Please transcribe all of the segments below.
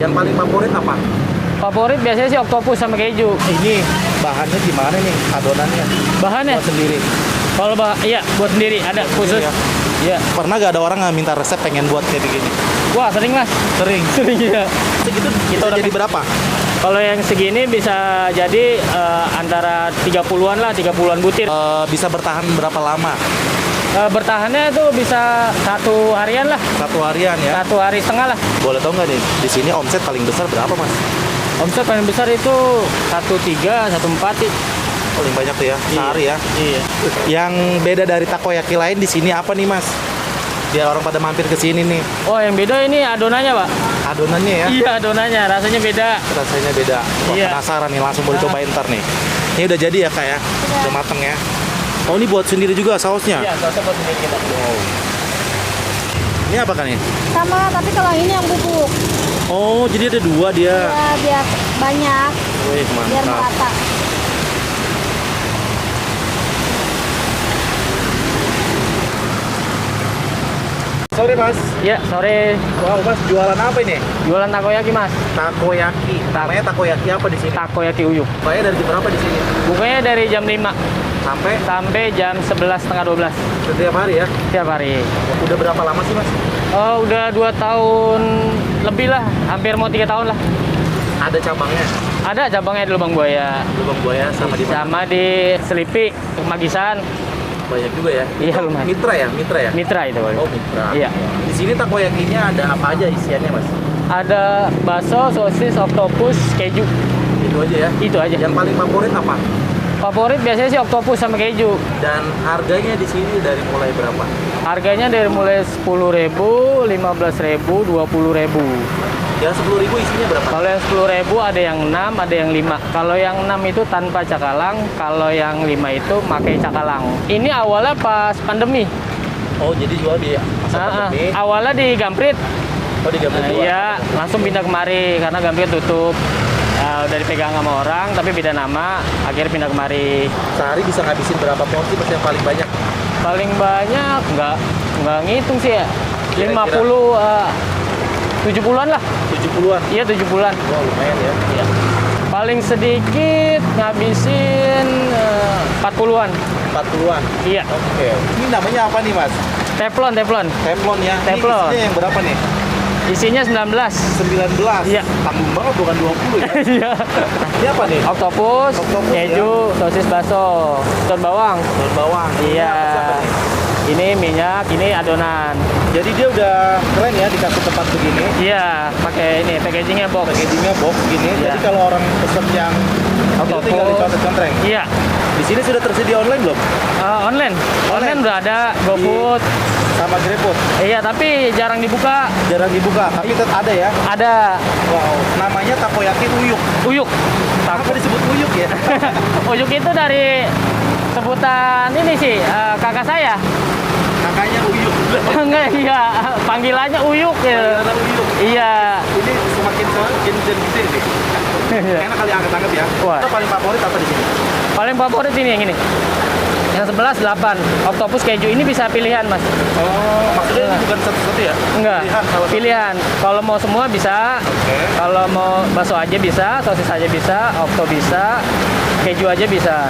Yang paling favorit apa? Favorit biasanya sih oktopus sama keju. Ini bahannya gimana nih adonannya? Bahannya? Buat sendiri. Kalau iya buat sendiri ada khusus. Ya. Iya. Pernah gak ada orang nggak minta resep pengen buat kayak begini? Wah sering mas. Sering. Sering ya. Segitu kita udah jadi berapa? Kalau yang segini bisa jadi antara 30-an lah, 30-an butir. Bisa bertahan berapa lama? Bertahannya itu bisa 1 harian lah. 1 harian ya? 1 hari setengah lah. Boleh tau nggak nih, di sini omset paling besar berapa mas? Omset paling besar itu 1,3, 1,4 sih. Paling banyak tuh ya, sehari ya? Iya. Yang beda dari takoyaki lain di sini apa nih mas? Biar orang pada mampir ke sini nih. Oh yang beda ini adonannya pak. Adonannya ya? Iya adonannya, rasanya beda. Rasanya beda. Wah, Iya. penasaran nih, langsung boleh cobain ntar nih. Ini udah jadi ya kak ya? Udah mateng ya? Oh ini buat sendiri juga sausnya? Iya, sausnya buat sendiri kita. Wow. Ini apa kan nih? Sama, tapi kalau ini yang bubuk. Oh jadi ada 2 dia. Ya, biar banyak, Wih biar mantap. merata. Sorry mas. Iya, sore. Wow mas, jualan apa ini? Jualan takoyaki mas. Takoyaki. Namanya takoyaki apa di sini? Takoyaki uyuk. Bukanya dari jam berapa di sini? Bukanya dari jam 5 Sampai jam 11:30 setiap hari ya? setiap hari. Udah berapa lama sih mas? Oh, udah 2 tahun lebih lah, hampir mau 3 tahun lah. Ada cabangnya? Ada cabangnya di Lubang Buaya, Lubang Buaya sama di mana? sama di Selipi, Magisan. Banyak juga ya? Iya, lumayan. Mitra ya? Mitra ya? Mitra itu. Oh mitra. Iya. Di sini takoyakinya ada apa aja isiannya mas? Ada bakso, sosis, oktopus, keju. Itu aja ya? Itu aja. Yang paling favorit apa? Favorit biasanya sih oktopus sama keju. Dan harganya di sini dari mulai berapa? Harganya dari mulai 10.000, 15.000, 20.000. Yang 10.000 isinya berapa? Kalau yang 10.000 ada yang 6, ada yang 5. Kalau yang 6 itu tanpa cakalang, kalau yang 5 itu pakai cakalang. Ini awalnya pas pandemi. Oh jadi jual di masa pandemi? Awalnya di Gamprit. Oh di Gamprit jual? Iya, langsung pindah kemari karena Gamprit tutup. Udah dipegang sama orang, tapi beda nama, akhirnya pindah kemari. Sehari bisa ngabisin berapa porsi mas yang paling banyak? Paling banyak, nggak ngitung sih ya. Kira-kira? 50, 70-an lah. 70-an? Iya, 70-an. Wah lumayan ya. Iya. Paling sedikit ngabisin 40-an. 40-an? Iya. Oke. Ini namanya apa nih mas? Teflon. Teflon ya? Teflon. Ini isinya yang berapa nih? Isinya 19. 19? Iya. Tanggung banget bukan 20 ya? Iya. Ini apa nih? Oktopus, Oktopus, keju, sosis bakso, daun bawang. Daun bawang. Iya. Ini apa siapa nih? Ini minyak, ini adonan. Jadi dia udah keren ya dikasih tempat begini. Iya, pakai ini packagingnya box. Packagingnya box gini. Iya. Jadi kalau orang pesen yang itu Oktopus. tinggal dicontek-contreng. Iya. Di sini sudah tersedia online belum? Online. Online udah ada GoFood. Sama GrabFood. Iya, tapi jarang dibuka. Jarang dibuka, tapi tetap ada ya. Ada Wow, namanya takoyaki uyuk. uyuk. Kenapa disebut uyuk ya? Uyuk itu dari sebutan ini sih kakak saya. Kakaknya uyuk. Enggak, iya, panggilannya uyuk ya. Karena uyuk. Iya. Ini semakin gen gede nih. Enak kali angkat-angkat ya. Wah. Kita paling favorit apa di sini? Paling favorit ini yang ini. Yang 11 8 oktopus keju ini bisa pilihan, Mas. Oh, maksudnya ini bukan satu-satu ya? Enggak. Pilihan salah satu. Pilihan. Kalau mau semua bisa. Oke. Kalau mau bakso aja bisa, sosis aja bisa, okto bisa, keju aja bisa.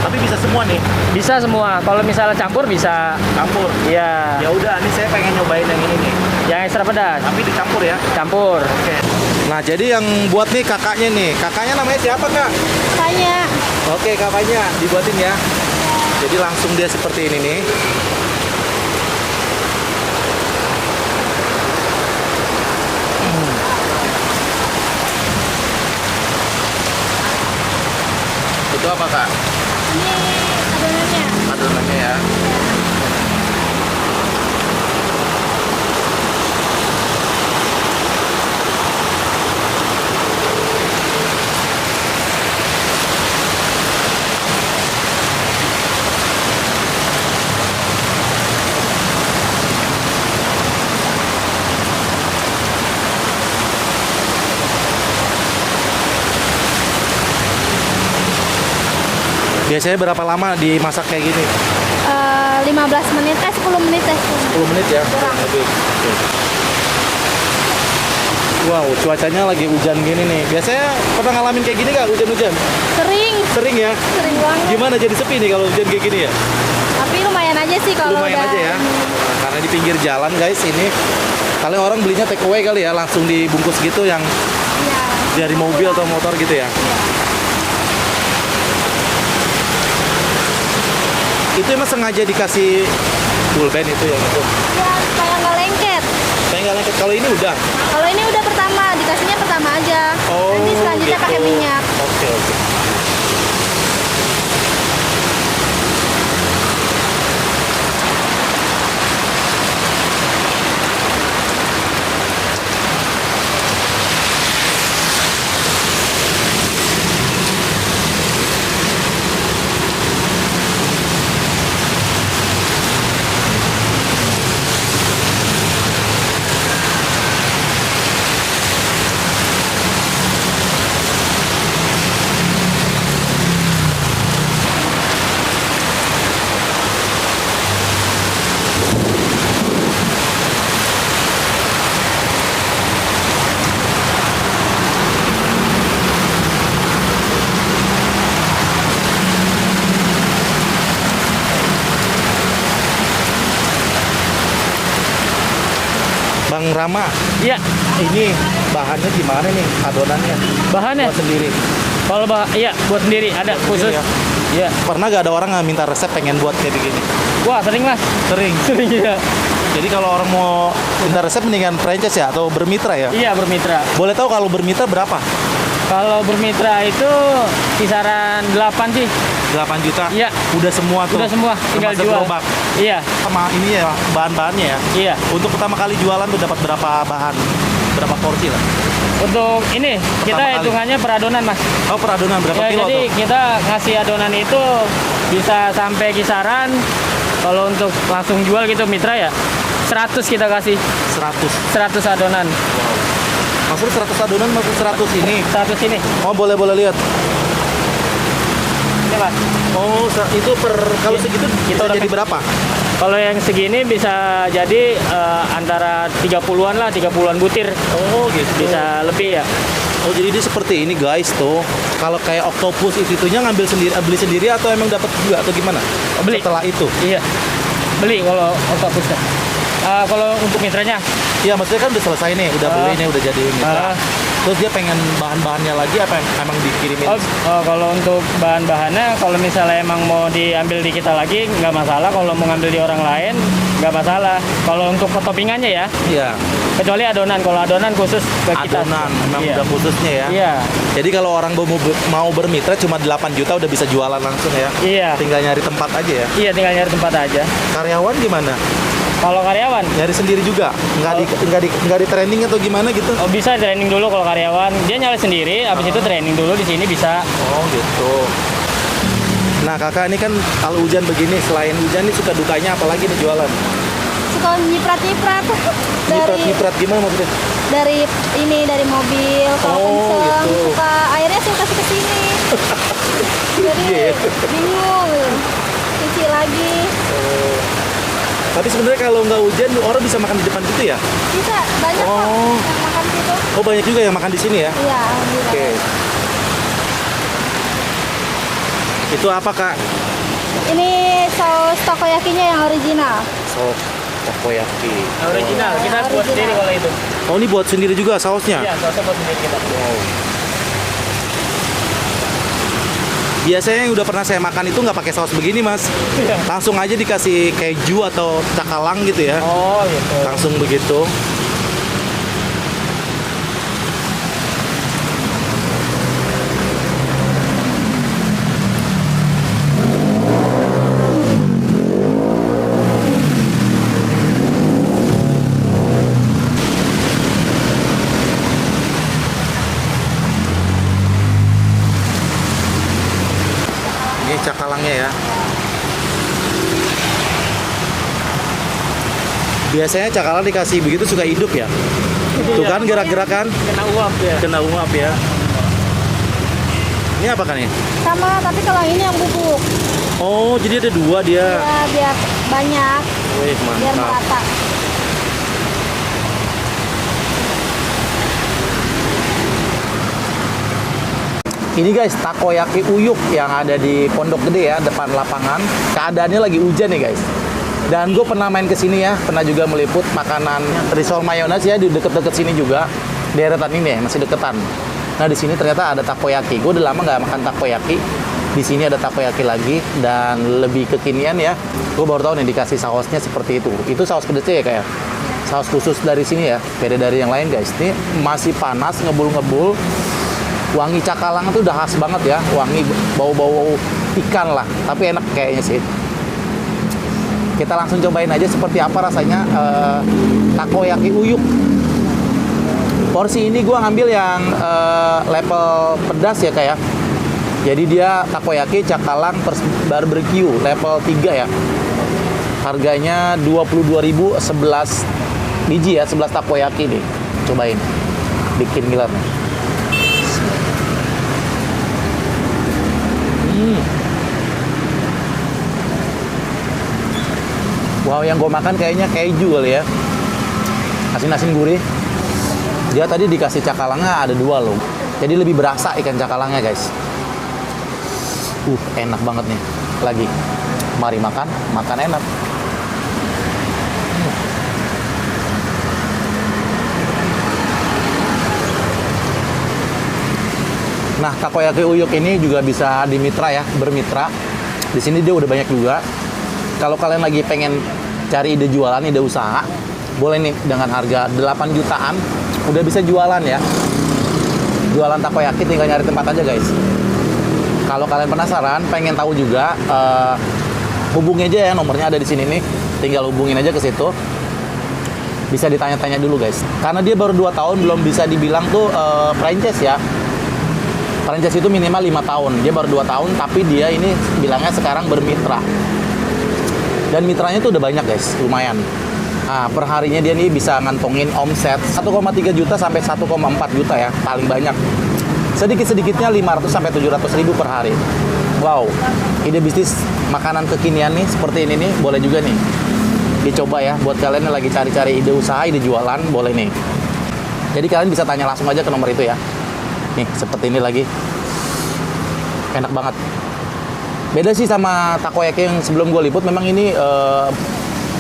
Tapi bisa semua nih, Bisa semua. Kalau misalnya campur bisa. campur. Iya. Ya udah, ini saya pengen nyobain yang ini nih. Yang ekstra pedas. Tapi dicampur ya. Campur. Oke. Nah, jadi yang buat nih kakaknya nih. Kakaknya namanya siapa, Kak? Tanya. Oke, kakaknya dibuatin ya. Jadi langsung dia seperti ini nih. Itu apa, Kak? Ini adonannya. Adonannya ya. Biasanya berapa lama dimasak kayak gini? 15 menit, 10 menit. 10 menit ya? Kurang. Lebih. Oke. Wow, cuacanya lagi hujan gini nih. Biasanya pernah ngalamin kayak gini nggak hujan-hujan? Sering, Sering ya? sering banget. Gimana jadi sepi nih kalau hujan kayak gini ya? Tapi lumayan aja sih kalau Lumayan udah. aja ya. Nah, karena di pinggir jalan guys ini kalian orang belinya take away kali ya, langsung dibungkus gitu yang Iya. dari mobil atau motor gitu ya. Itu emang sengaja dikasih pulpen itu yang itu. Ya, supaya nggak lengket. Saya nggak lengket. Kalau ini udah. Kalau ini udah pertama, dikasihnya pertama aja. Nanti selanjutnya gitu. pakai minyak. Oke, oke. Bang Rama, Iya, ini bahannya gimana nih adonannya? bahannya. Buat sendiri. Kalau iya buat sendiri ada khusus. ya? Iya. Pernah gak ada orang nggak minta resep pengen buat kayak begini? Wah, sering Mas. Sering. Sering ya. Jadi kalau orang mau minta resep mendingan franchise ya atau bermitra ya? Iya, bermitra. Boleh tahu kalau bermitra berapa? Kalau bermitra itu kisaran 8 sih. 8 juta? Iya. Udah semua tuh? Udah semua, tinggal Termasuk jual. gerobak? Iya, Sama ini ya, bahan-bahannya ya? iya. Untuk pertama kali jualan tuh dapat berapa bahan? Berapa porsi lah? Untuk ini kita Pertama kali. hitungannya per adonan, Mas. Oh, per adonan berapa Ya, kilo jadi tuh? kita ngasih adonan itu bisa sampai kisaran kalau untuk langsung jual gitu mitra ya 100 kita kasih 100. 100 adonan. Maksudnya 100 adonan, maksud 100 ini? 100 ini. Oh, boleh lihat. Ini, Mas. Oh, itu per kalau segitu Kita kita udah jadi kasih. berapa? Kalau yang segini bisa jadi antara 30-an lah, 30-an butir. Oh, gitu. Bisa lebih ya. Oh, jadi dia seperti ini guys tuh. Kalau kayak octopus itunya ngambil sendiri, beli sendiri atau emang dapat juga atau gimana? Beli. Setelah itu. Iya. Beli kalau octopusnya. Kalau untuk mitranya, Iya, maksudnya kan udah selesai nih, udah beli nih, udah jadi mitra. Ah. Terus dia pengen bahan-bahannya lagi apa yang emang dikirimin? kalau untuk bahan-bahannya, kalau misalnya emang mau diambil di kita lagi, nggak masalah. Kalau mau ngambil di orang lain, nggak masalah. Kalau untuk toppingannya ya, Iya, kecuali adonan. Kalau adonan khusus ke kita. adonan memang Iya. udah khususnya ya. Iya, Jadi kalau orang mau bermitra cuma 8 juta udah bisa jualan langsung ya. iya, Tinggal nyari tempat aja ya. iya. Tinggal nyari tempat aja. Karyawan gimana? Kalau karyawan, Nyari sendiri juga? Nggak di training atau gimana gitu? oh, bisa training dulu kalau karyawan. Dia nyari sendiri, habis itu training dulu di sini bisa. Oh gitu. Nah kakak ini kan kalau hujan begini, selain hujan nih suka dukanya apalagi nih jualan? Suka nyiprat-nyiprat dari Nyiprat gimana maksudnya? dari ini dari mobil kalau Oh, kenceng gitu. suka airnya suka kasih ke sini. Jadi Iya. bingung. Cuci lagi. Oh. Tapi sebenarnya kalau nggak hujan orang bisa makan di depan gitu ya? Bisa banyak kok Oh. yang makan situ. Oh banyak juga yang makan di sini ya? Iya, alhamdulillah. Oke. Itu apa kak? Ini saus takoyakinya yang original. Sop takoyaki. Original, kita buat Original. sendiri kalau itu. Oh ini buat sendiri juga sausnya? Iya, sausnya buat sendiri kita. Wow. Biasanya yang udah pernah saya makan itu nggak pakai saus begini mas, Iya. langsung aja dikasih keju atau cakalang gitu ya, Oh, gitu. langsung begitu. Ini cakalangnya ya. Biasanya cakalang dikasih begitu suka hidup ya. Tuh kan gerak-gerak kan, Kena uap ya. kena uap ya. Ini apa kan ini? Sama, tapi kalau ini yang bubuk. Oh, jadi ada dua dia. Ya, biar banyak, Wih, biar mantap. merata. Ini guys, takoyaki uyuk yang ada di Pondok Gede ya, depan lapangan. Keadaannya lagi hujan nih guys. Dan gue pernah main ke sini ya, pernah juga meliput makanan risol mayonnaise ya di deket-deket sini juga. Deretan ini ya, masih deketan. Nah di sini ternyata ada takoyaki. Gue udah lama nggak makan takoyaki. Di sini ada takoyaki lagi dan lebih kekinian ya. Gue baru tahu nih dikasih sausnya seperti itu. Itu saus pedesnya ya kayak saus khusus dari sini ya, beda dari yang lain guys. Ini masih panas, ngebul-ngebul. Wangi cakalang itu udah khas banget ya, wangi bau-bau ikan lah, tapi enak kayaknya sih. Kita langsung cobain aja seperti apa rasanya takoyaki uyuk. Porsi ini gue ngambil yang level pedas ya kayak. Jadi dia takoyaki cakalang barbecue level 3 ya. Harganya 22.000 11 biji ya, 11 takoyaki nih. Cobain. Bikin ngiler nih. Wow, yang gue makan kayaknya keju kali ya. Asin-asin gurih. Dia tadi dikasih cakalangnya ada 2 loh. Jadi lebih berasa ikan cakalangnya guys. Enak banget nih. Lagi. Mari makan enak. Nah, takoyaki uyuk ini juga bisa di mitra ya, bermitra. Di sini dia udah banyak juga. Kalau kalian lagi pengen cari ide jualan, ide usaha, boleh nih dengan harga 8 jutaan udah bisa jualan ya. Jualan takoyaki tinggal nyari tempat aja guys. Kalau kalian penasaran, pengen tahu juga, hubungi aja ya, nomornya ada di sini nih. Tinggal hubungin aja ke situ. Bisa ditanya-tanya dulu guys. Karena dia baru 2 tahun, belum bisa dibilang tuh franchise ya. Franchise itu minimal 5 tahun. Dia baru 2 tahun, tapi dia ini bilangnya sekarang bermitra. Dan mitranya tuh udah banyak guys, lumayan. Nah, per harinya dia nih bisa ngantongin omset 1,3 juta sampai 1,4 juta ya, paling banyak. Sedikit-sedikitnya 500 sampai 700 ribu per hari. Wow, ide bisnis makanan kekinian nih seperti ini nih, boleh juga nih dicoba ya. Buat kalian yang lagi cari-cari ide usaha, ide jualan, boleh nih. Jadi kalian bisa tanya langsung aja ke nomor itu ya. Nih, seperti ini lagi. Enak banget. Beda sih sama takoyaki yang sebelum gue liput. Memang ini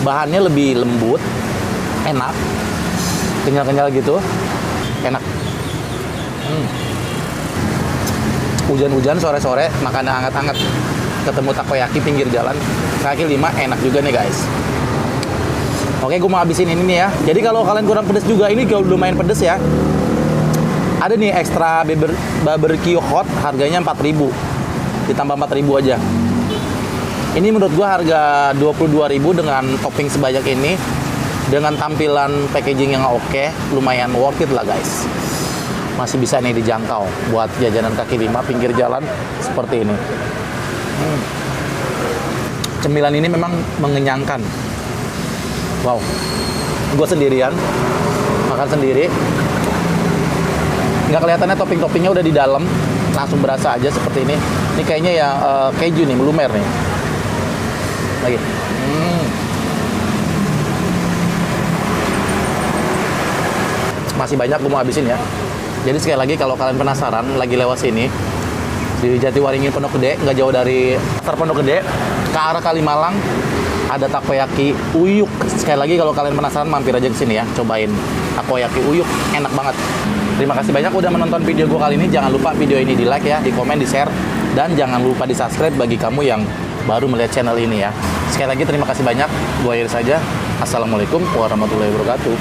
bahannya lebih lembut. Enak. Kenyal-kenyal gitu. Enak. Hujan-hujan, sore-sore, makannya hangat-hangat. Ketemu takoyaki pinggir jalan. Kaki 5, enak juga nih guys. Oke, gue mau habisin ini nih ya. Jadi kalau kalian kurang pedes juga, ini kalau lumayan pedes ya. Ada nih ekstra barbecue hot, harganya 4.000. Ditambah 4.000 aja. Ini menurut gua harga 22.000 dengan topping sebanyak ini, dengan tampilan packaging yang oke, lumayan worth it lah guys. Masih bisa nih dijangkau buat jajanan kaki 5 pinggir jalan seperti ini. Cemilan ini memang mengenyangkan. Wow. Gua sendirian, makan sendiri. Nggak kelihatannya topping-toppingnya udah di dalam, langsung berasa aja seperti ini. Ini kayaknya ya keju nih, melumer nih. Lagi. Masih banyak, gue mau habisin ya. Jadi sekali lagi kalau kalian penasaran, lagi lewat sini di Jatiwaringin Pondok Gede, nggak jauh dari pasar Pondok Gede, ke arah Kalimalang, ada takoyaki uyuk. Sekali lagi kalau kalian penasaran, mampir aja ke sini ya, cobain takoyaki uyuk, enak banget. Terima kasih banyak udah menonton video gue kali ini. Jangan lupa video ini di like ya, di komen, di share, dan jangan lupa di subscribe bagi kamu yang baru melihat channel ini ya. Sekali lagi terima kasih banyak. Gue akhir saja. Assalamualaikum warahmatullahi wabarakatuh.